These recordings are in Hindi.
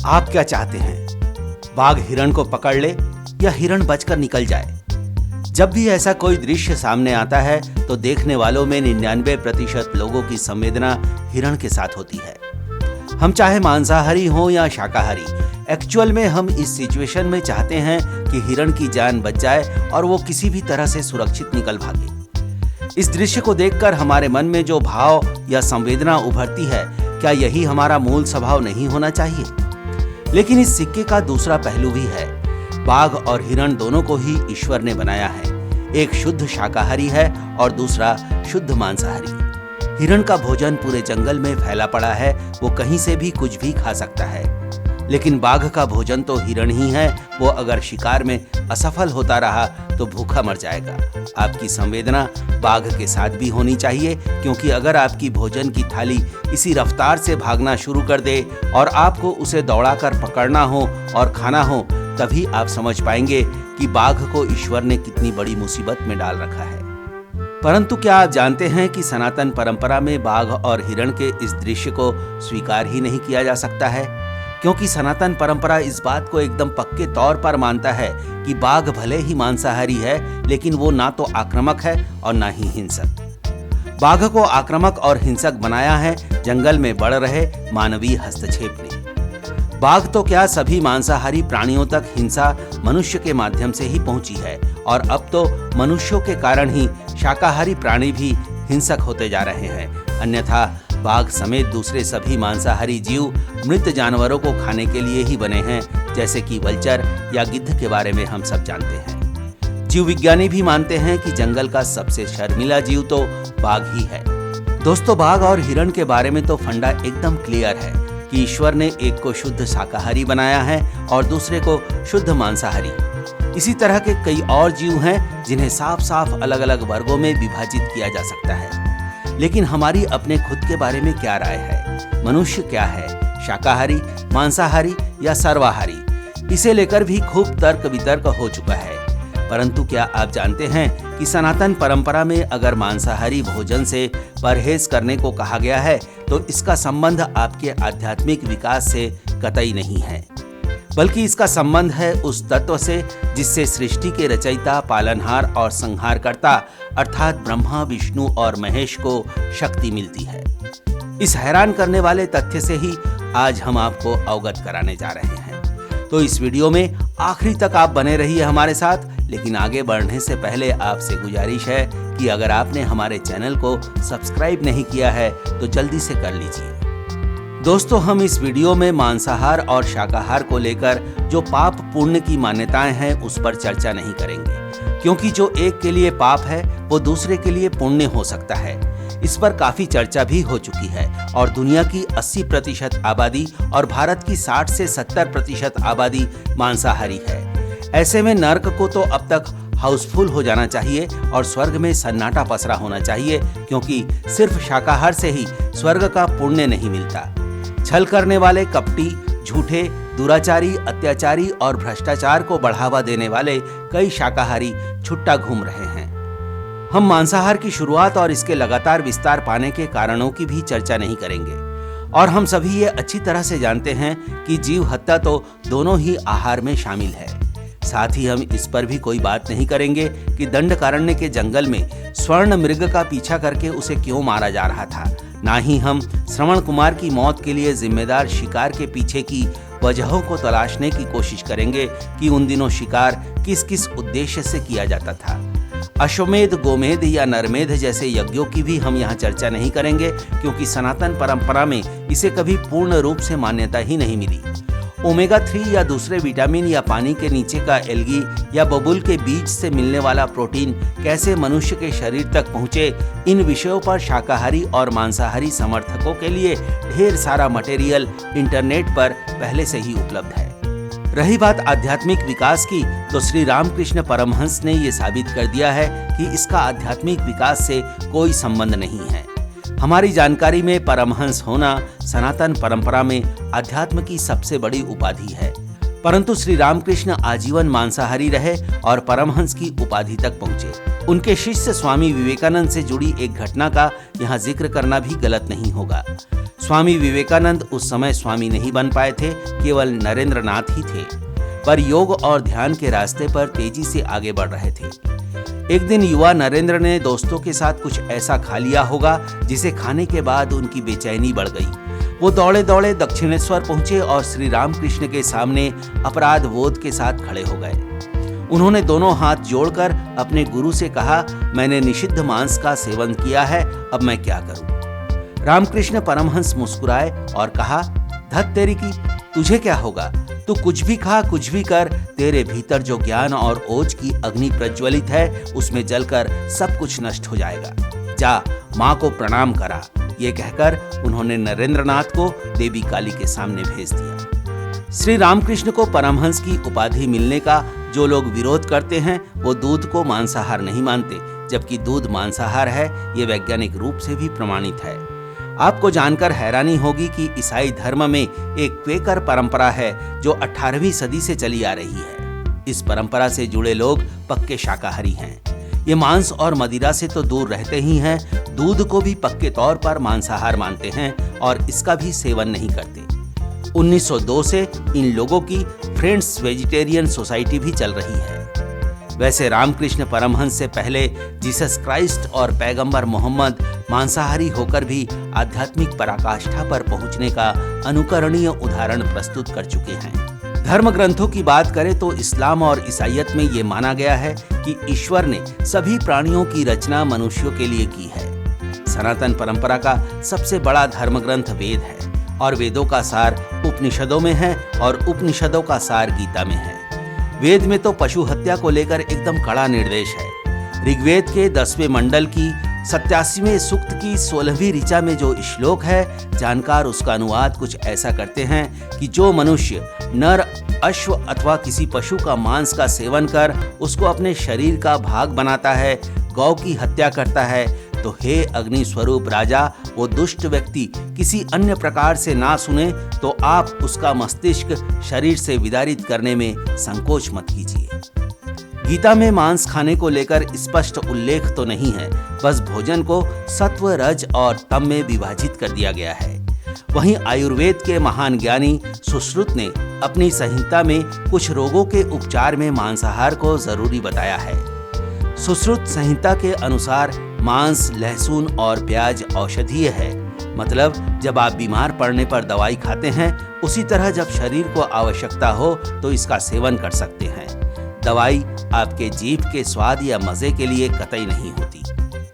आप क्या चाहते हैं? बाघ हिरण को पकड़ ले या हिरण बचकर निकल जाए? जब भी ऐसा कोई दृश्य सामने आता है तो देखने वालों में 99% लोगों की संवेदना हिरण के साथ होती है। हम चाहे मांसाहारी हो या शाकाहारी, एक्चुअल में हम इस सिचुएशन में चाहते हैं कि हिरण की जान बच जाए और वो किसी भी तरह से सुरक्षित निकल भागे। इस दृश्य को देखकर हमारे मन में जो भाव या संवेदना उभरती है, क्या यही हमारा मूल स्वभाव नहीं होना चाहिए? लेकिन इस सिक्के का दूसरा पहलू भी है। बाघ और हिरण दोनों को ही ईश्वर ने बनाया है। एक शुद्ध शाकाहारी है और दूसरा शुद्ध मांसाहारी। हिरण का भोजन पूरे जंगल में फैला पड़ा है, वो कहीं से भी कुछ भी खा सकता है। लेकिन बाघ का भोजन तो हिरण ही है, वो अगर शिकार में असफल होता रहा तो भूखा मर जाएगा। आपकी संवेदना बाघ के साथ भी होनी चाहिए, क्योंकि अगर आपकी भोजन की थाली इसी रफ्तार से भागना शुरू कर दे और आपको उसे दौड़ाकर पकड़ना हो और खाना हो, तभी आप समझ पाएंगे कि बाघ को ईश्वर ने कितनी बड़ी मुसीबत में डाल रखा है। परंतु क्या आप जानते हैं कि सनातन परंपरा में बाघ और हिरण के इस दृश्य को स्वीकार ही नहीं किया जा सकता है? क्योंकि सनातन परंपरा इस बात को एकदम पक्के तौर पर मानता है कि बाघ भले ही मांसाहारी है, लेकिन वो ना तो आक्रामक है और ना ही हिंसक। बाघ को आक्रामक और हिंसक बनाया है जंगल में बढ़ रहे मानवीय हस्तक्षेप ने। बाघ तो क्या, सभी मांसाहारी प्राणियों तक हिंसा मनुष्य के माध्यम से ही पहुंची है, और अब तो मनुष्यों के कारण ही शाकाहारी प्राणी भी हिंसक होते जा रहे हैं। अन्यथा बाघ समेत दूसरे सभी मांसाहारी जीव मृत जानवरों को खाने के लिए ही बने हैं, जैसे कि वल्चर या गिद्ध के बारे में हम सब जानते हैं। जीव विज्ञानी भी मानते हैं कि जंगल का सबसे शर्मिला जीव तो बाघ ही है। दोस्तों, बाघ और हिरण के बारे में तो फंडा एकदम क्लियर है कि ईश्वर ने एक को शुद्ध शाकाहारी बनाया है और दूसरे को शुद्ध मांसाहारी। इसी तरह के कई और जीव हैं जिन्हें साफ साफ अलग अलग वर्गों में विभाजित किया जा सकता है। लेकिन हमारी अपने खुद के बारे में क्या राय है? मनुष्य क्या है, शाकाहारी, मांसाहारी या सर्वाहारी? इसे लेकर भी खूब तर्क वितर्क हो चुका है। परंतु क्या आप जानते हैं कि सनातन परंपरा में अगर मांसाहारी भोजन से परहेज करने को कहा गया है तो इसका संबंध आपके आध्यात्मिक विकास से कतई नहीं है, बल्कि इसका संबंध है उस तत्व से जिससे सृष्टि के रचयिता, पालनहार और संहारकर्ता अर्थात ब्रह्मा, विष्णु और महेश को शक्ति मिलती है। इस हैरान करने वाले तथ्य से ही आज हम आपको अवगत कराने जा रहे हैं। तो इस वीडियो में आखिरी तक आप बने रहिए हमारे साथ। लेकिन आगे बढ़ने से पहले आपसे गुजारिश है कि अगर आपने हमारे चैनल को सब्सक्राइब नहीं किया है तो जल्दी से कर लीजिए। दोस्तों, हम इस वीडियो में मांसाहार और शाकाहार को लेकर जो पाप पुण्य की मान्यताएं हैं उस पर चर्चा नहीं करेंगे, क्योंकि जो एक के लिए पाप है वो दूसरे के लिए पुण्य हो सकता है। इस पर काफी चर्चा भी हो चुकी है और दुनिया की 80% आबादी और भारत की 60 से 70% आबादी मांसाहारी है। ऐसे में नर्क को तो अब तक हाउसफुल हो जाना चाहिए और स्वर्ग में सन्नाटा पसरा होना चाहिए, क्योंकि सिर्फ शाकाहार से ही स्वर्ग का पुण्य नहीं मिलता। छल करने वाले, कपटी, झूठे, दुराचारी, अत्याचारी और भ्रष्टाचार को बढ़ावा देने वाले कई शाकाहारी छुट्टा घूम रहे हैं। हम मांसाहार की शुरुआत और इसके लगातार विस्तार पाने के कारणों की भी चर्चा नहीं करेंगे। और हम सभी ये अच्छी तरह से जानते हैं कि जीव हत्या तो दोनों ही आहार में शामिल है। साथ ही हम इस पर भी कोई बात नहीं करेंगे कि दंडकारण्य के जंगल में स्वर्ण मृग का पीछा करके उसे क्यों मारा जा रहा था। ना ही हम श्रवण कुमार की मौत के लिए जिम्मेदार शिकार के पीछे की वजहों को तलाशने की कोशिश करेंगे कि उन दिनों शिकार किस किस उद्देश्य से किया जाता था। अश्वमेध, गोमेध या नरमेध जैसे यज्ञों की भी हम यहाँ चर्चा नहीं करेंगे, क्योंकि सनातन परंपरा में इसे कभी पूर्ण रूप से मान्यता ही नहीं मिली। ओमेगा 3 या दूसरे विटामिन या पानी के नीचे का एल्गी या बबुल के बीज से मिलने वाला प्रोटीन कैसे मनुष्य के शरीर तक पहुँचे, इन विषयों पर शाकाहारी और मांसाहारी समर्थकों के लिए ढेर सारा मटेरियल इंटरनेट पर पहले से ही उपलब्ध है। रही बात आध्यात्मिक विकास की, तो श्री रामकृष्ण परमहंस ने ये साबित कर दिया है कि इसका आध्यात्मिक विकास से कोई संबंध नहीं है। हमारी जानकारी में परमहंस होना सनातन परंपरा में अध्यात्म की सबसे बड़ी उपाधि है। परंतु श्री रामकृष्ण आजीवन मांसाहारी रहे और परमहंस की उपाधि तक पहुंचे। उनके शिष्य स्वामी विवेकानंद से जुड़ी एक घटना का यहाँ जिक्र करना भी गलत नहीं होगा। स्वामी विवेकानंद उस समय स्वामी नहीं बन पाए थे, केवल नरेंद्रनाथ ही थे, पर योग और ध्यान के रास्ते पर तेजी से आगे बढ़ रहे थे। एक दिन युवा नरेंद्र ने दोस्तों के साथ कुछ ऐसा खा लिया होगा जिसे खाने के बाद उनकी बेचैनी बढ़ गई। वो दौड़े दौड़े दक्षिणेश्वर पहुंचे और श्री रामकृष्ण के सामने अपराध बोध के साथ खड़े हो गए। उन्होंने दोनों हाथ जोड़कर अपने गुरु से कहा, मैंने निषिद्ध मांस का सेवन किया है, अब मैं क्या करूं? रामकृष्ण परमहंस मुस्कुराए और कहा, धत तेरी की, तुझे क्या होगा? तू कुछ भी खा, कुछ भी कर, तेरे भीतर जो ज्ञान और ओज की अग्नि प्रज्वलित है उसमें जलकर सब कुछ नष्ट हो जाएगा। जा, माँ को प्रणाम करा। ये कहकर उन्होंने नरेंद्रनाथ को देवी काली के सामने भेज दिया। श्री रामकृष्ण को परमहंस की उपाधि मिलने का जो लोग विरोध करते हैं वो दूध को मांसाहार नहीं मानते, जबकि दूध मांसाहार है, ये वैज्ञानिक रूप से भी प्रमाणित है। आपको जानकर हैरानी होगी कि ईसाई धर्म में एक क्वेकर परंपरा है जो 18वीं सदी से चली आ रही है। इस परंपरा से जुड़े लोग पक्के शाकाहारी हैं। ये मांस और मदिरा से तो दूर रहते ही हैं, दूध को भी पक्के तौर पर मांसाहार मानते हैं और इसका भी सेवन नहीं करते। 1902 से इन लोगों की फ्रेंड्स वेजिटेरियन सोसाइटी भी चल रही है। वैसे रामकृष्ण परमहंस से पहले जीसस क्राइस्ट और पैगंबर मोहम्मद मांसाहारी होकर भी आध्यात्मिक पराकाष्ठा पर पहुंचने का अनुकरणीय उदाहरण प्रस्तुत कर चुके हैं। धर्म ग्रंथों की बात करें तो इस्लाम और ईसाइयत में ये माना गया है कि ईश्वर ने सभी प्राणियों की रचना मनुष्यों के लिए की है। सनातन परंपरा का सबसे बड़ा धर्म ग्रंथ वेद है और वेदों का सार उपनिषदों में है और उपनिषदों का सार गीता में है। वेद में तो पशु हत्या को लेकर एकदम कड़ा निर्देश है। ऋग्वेद के 10वें मंडल की 87वें सूक्त की 16वीं ऋचा में जो श्लोक है, जानकार उसका अनुवाद कुछ ऐसा करते हैं कि जो मनुष्य नर, अश्व अथवा किसी पशु का मांस का सेवन कर उसको अपने शरीर का भाग बनाता है, गौ की हत्या करता है, तो हे अग्नि स्वरूप राजा, वो दुष्ट व्यक्ति किसी अन्य प्रकार से ना सुने तो आप उसका मस्तिष्क शरीर से विदारित करने में संकोच मत कीजिए। गीता में मांस खाने को लेकर स्पष्ट उल्लेख तो नहीं है, बस भोजन को सत्व, रज और तम में विभाजित कर दिया गया है। वहीं आयुर्वेद के महान ज्ञानी सुश्रुत ने अपनी संहिता में कुछ रोगों के उपचार में मांसाहार को जरूरी बताया है। सुश्रुत संहिता के अनुसार मांस, लहसुन और प्याज औषधीय है, मतलब जब आप बीमार पड़ने पर दवाई खाते हैं उसी तरह जब शरीर को आवश्यकता हो तो इसका सेवन कर सकते हैं। दवाई आपके जीभ के स्वाद या मजे के लिए कतई नहीं होती।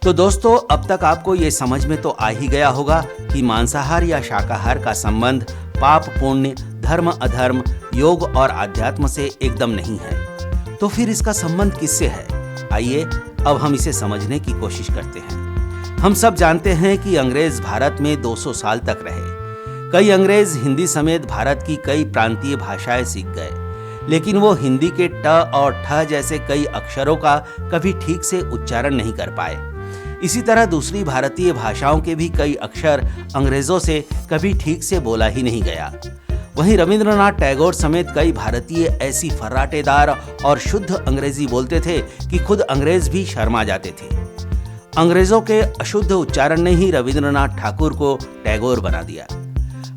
तो दोस्तों, अब तक आपको ये समझ में तो आ ही गया होगा कि मांसाहार या शाकाहार का संबंध पाप पुण्य, धर्म अधर्म, योग और आध्यात्म से एकदम नहीं है। तो फिर इसका संबंध किससे है? आइए अब हम इसे समझने की कोशिश करते हैं। हम सब जानते हैं कि अंग्रेज भारत में 200 साल तक रहे। कई अंग्रेज हिंदी समेत भारत की कई प्रांतीय भाषाएं सीख गए, लेकिन वो हिंदी के ट और ठ जैसे कई अक्षरों का कभी ठीक से उच्चारण नहीं कर पाए। इसी तरह दूसरी भारतीय भाषाओं के भी कई अक्षर अंग्रेजों से कभी ठीक से बोला ही नहीं गया। वहीं रविंद्रनाथ टैगोर समेत कई भारतीय ऐसी फर्राटेदार और शुद्ध अंग्रेजी बोलते थे कि खुद अंग्रेज भी शर्मा जाते थे। अंग्रेजों के अशुद्ध उच्चारण ने ही रविंद्रनाथ ठाकुर को टैगोर बना दिया।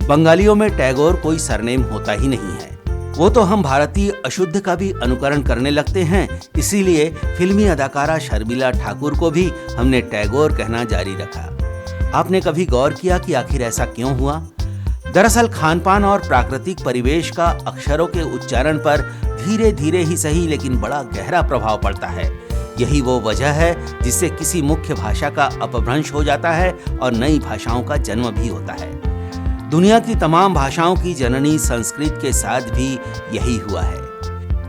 बंगालियों में टैगोर कोई सरनेम होता ही नहीं है। वो तो हम भारतीय अशुद्ध का भी अनुकरण करने लगते हैं, इसीलिए फिल्मी अदाकारा शर्मिला ठाकुर को भी हमने टैगोर कहना जारी रखा। आपने कभी गौर किया कि आखिर ऐसा क्यों हुआ? दरअसल खानपान और प्राकृतिक परिवेश का अक्षरों के उच्चारण पर धीरे धीरे ही सही लेकिन बड़ा गहरा प्रभाव पड़ता है। यही वो वजह है जिससे किसी मुख्य भाषा का अपभ्रंश हो जाता है और नई भाषाओं का जन्म भी होता है। दुनिया की तमाम भाषाओं की जननी संस्कृत के साथ भी यही हुआ है।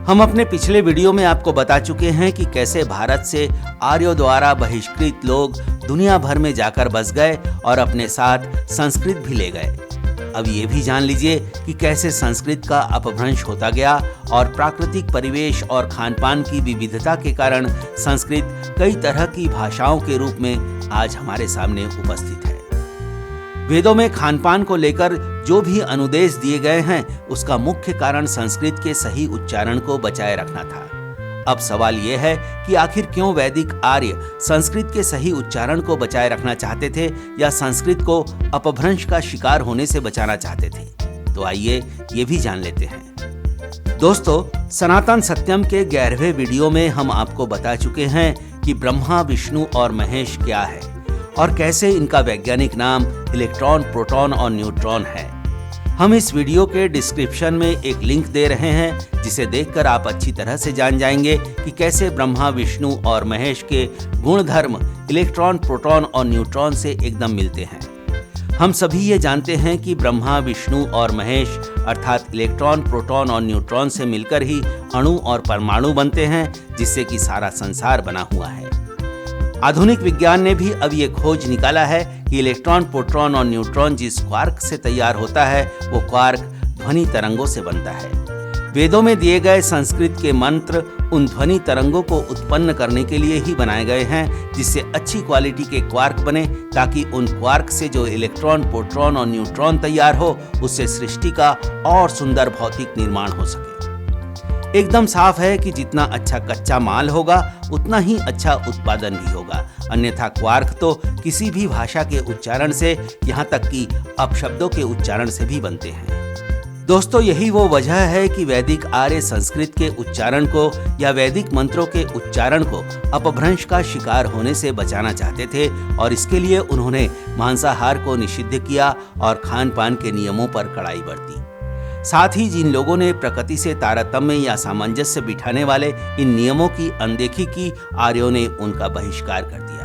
हम अपने पिछले वीडियो में आपको बता चुके हैं कि कैसे भारत से आर्यों द्वारा बहिष्कृत लोग दुनिया भर में जाकर बस गए और अपने साथ संस्कृत भी ले गए। अब ये भी जान लीजिए कि कैसे संस्कृत का अपभ्रंश होता गया और प्राकृतिक परिवेश और खानपान की विविधता के कारण संस्कृत कई तरह की भाषाओं के रूप में आज हमारे सामने उपस्थित है। वेदों में खानपान को लेकर जो भी अनुदेश दिए गए हैं उसका मुख्य कारण संस्कृत के सही उच्चारण को बचाए रखना था। अब सवाल यह है कि आखिर क्यों वैदिक आर्य संस्कृत के सही उच्चारण को बचाए रखना चाहते थे या संस्कृत को अपभ्रंश का शिकार होने से बचाना चाहते थे। तो आइए ये भी जान लेते हैं। दोस्तों, सनातन सत्यम के 11वें वीडियो में हम आपको बता चुके हैं कि ब्रह्मा, विष्णु और महेश क्या है और कैसे इनका वैज्ञानिक नाम इलेक्ट्रॉन, प्रोटॉन और न्यूट्रॉन है। हम इस वीडियो के डिस्क्रिप्शन में एक लिंक दे रहे हैं जिसे देखकर आप अच्छी तरह से जान जाएंगे कि कैसे ब्रह्मा, विष्णु और महेश के गुण धर्म इलेक्ट्रॉन, प्रोटॉन और न्यूट्रॉन से एकदम मिलते हैं। हम सभी ये जानते हैं कि ब्रह्मा, विष्णु और महेश अर्थात इलेक्ट्रॉन, प्रोटॉन और न्यूट्रॉन से मिलकर ही अणु और परमाणु बनते हैं, जिससे कि सारा संसार बना हुआ है। आधुनिक विज्ञान ने भी अब ये खोज निकाला है कि इलेक्ट्रॉन, प्रोटॉन और न्यूट्रॉन जिस क्वार्क से तैयार होता है वो क्वार्क ध्वनि तरंगों से बनता है। वेदों में दिए गए संस्कृत के मंत्र उन ध्वनि तरंगों को उत्पन्न करने के लिए ही बनाए गए हैं, जिससे अच्छी क्वालिटी के क्वार्क बने, ताकि उन क्वार्क से जो इलेक्ट्रॉन, प्रोटॉन और न्यूट्रॉन तैयार हो, उससे सृष्टि का और सुंदर भौतिक निर्माण हो सके। एकदम साफ है कि जितना अच्छा कच्चा माल होगा उतना ही अच्छा उत्पादन भी होगा, अन्यथा क्वार्क तो किसी भी भाषा के उच्चारण से, यहाँ तक कि अपशब्दों के उच्चारण से भी बनते हैं। दोस्तों, यही वो वजह है कि वैदिक आर्य संस्कृत के उच्चारण को या वैदिक मंत्रों के उच्चारण को अपभ्रंश का शिकार होने से बचाना चाहते थे और इसके लिए उन्होंने मांसाहार को निषिद्ध किया और खान पान के नियमों पर कड़ाई बरती। साथ ही जिन लोगों ने प्रकृति से तारतम्य या सामंजस्य बिठाने वाले इन नियमों की अनदेखी की, आर्यों ने उनका बहिष्कार कर दिया।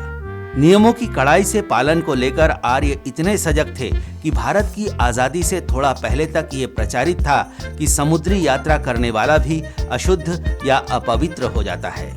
नियमों की कड़ाई से पालन को लेकर आर्य इतने सजग थे कि भारत की आजादी से थोड़ा पहले तक ये प्रचारित था कि समुद्री यात्रा करने वाला भी अशुद्ध या अपवित्र हो जाता है।